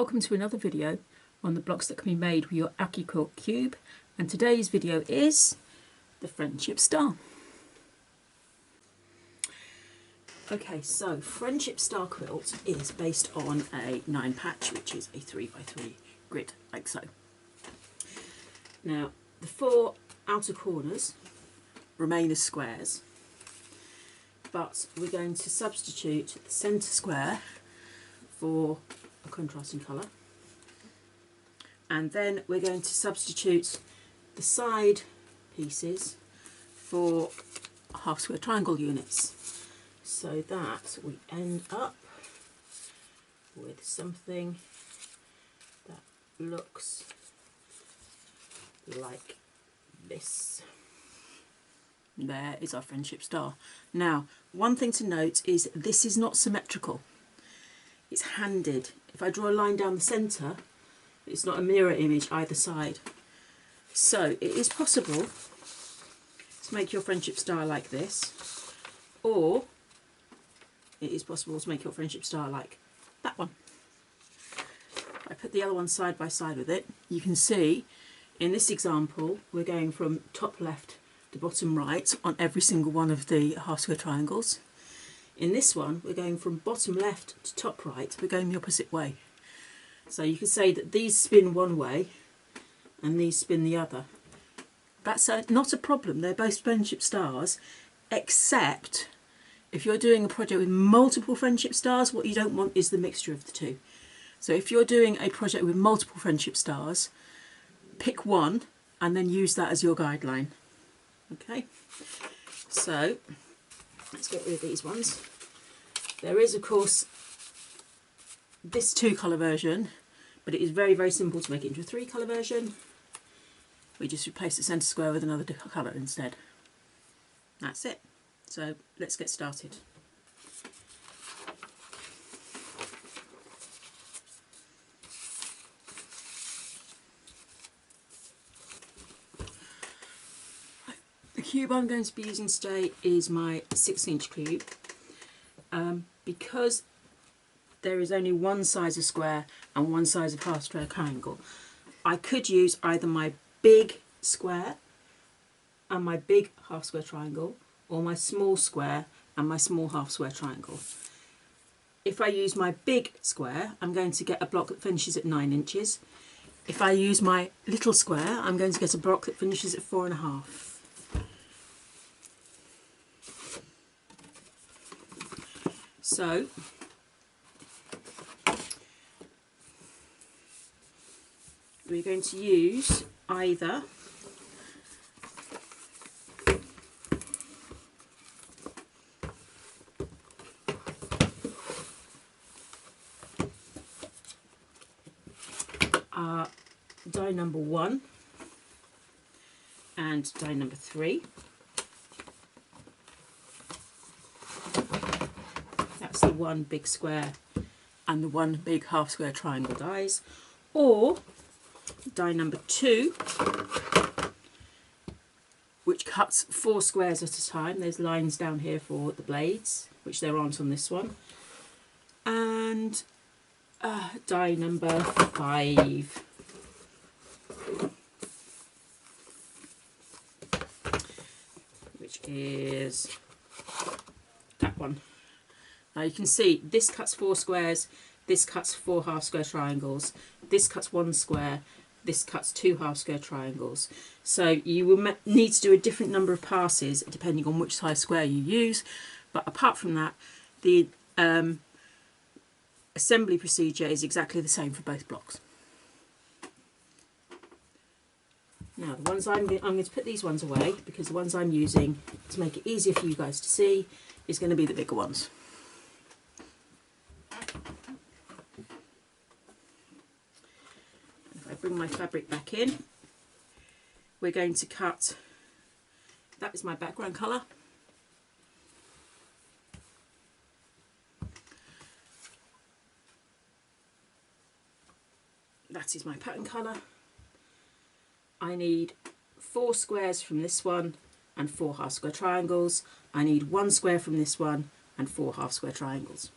Welcome to another video on the blocks that can be made with your Accuquilt Qube, and today's video is the Friendship Star. Okay, so Friendship Star quilt is based on a 9 patch, which is a 3x3 grid, like so. Now, the 4 outer corners remain as squares, but we're going to substitute the centre square for a contrasting colour, and then we're going to substitute the side pieces for half square triangle units, so that we end up with something that looks like this. There is our Friendship Star. Now, one thing to note is this is not symmetrical. It's handed. If I draw a line down the centre, it's not a mirror image either side. So it is possible to make your Friendship Star like this, or it is possible to make your Friendship Star like that one. If I put the other one side by side with it, you can see in this example we're going from top left to bottom right on every single one of the half square triangles. In this one, we're going from bottom left to top right. We're going the opposite way. So you can say that these spin one way and these spin the other. That's not a problem. They're both Friendship Stars, except if you're doing a project with multiple Friendship Stars, what you don't want is the mixture of the two. So if you're doing a project with multiple Friendship Stars, pick one and then use that as your guideline. Okay, so let's get rid of these ones. There is, of course, this 2-colour version, but it is very, very simple to make it into a 3-colour version. We just replace the centre square with another colour instead. That's it. So let's get started. The cube I'm going to be using today is my 6-inch cube. Because there is only one size of square and one size of half square triangle, I could use either my big square and my big half square triangle, or my small square and my small half square triangle. If I use my big square, I'm going to get a block that finishes at 9 inches. If I use my little square, I'm going to get a block that finishes at 4.5. So we're going to use either die number 1 and die number 3. That's the one big square and the one big half square triangle dies, or die number 2, which cuts 4 squares at a time. There's lines down here for the blades, which there aren't on this one, and die number 5, which is that one. Now you can see this cuts 4 squares, this cuts 4 half square triangles, this cuts 1 square, this cuts 2 half square triangles. So you will need to do a different number of passes depending on which size square you use, but apart from that, the assembly procedure is exactly the same for both blocks. Now the ones I'm going to put these ones away, because the ones I'm using to make it easier for you guys to see is going to be the bigger ones. Bring my fabric back in, we're going to cut, that is my background colour, that is my pattern colour. I need 4 squares from this one and 4 half square triangles. I need 1 square from this one and 4 half square triangles.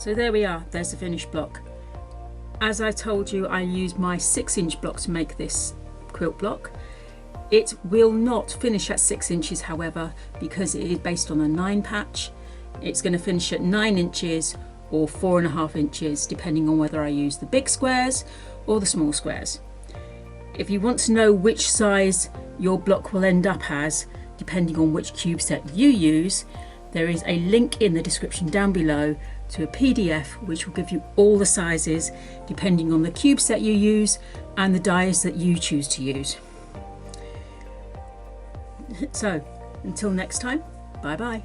So there we are, there's the finished block. As I told you, I used my 6-inch block to make this quilt block. It will not finish at 6 inches, however, because it is based on a 9 patch. It's going to finish at 9 inches or 4.5 inches, depending on whether I use the big squares or the small squares. If you want to know which size your block will end up as, depending on which cube set you use, there is a link in the description down below to a PDF which will give you all the sizes depending on the cube set you use and the dies that you choose to use. So until next time, bye bye.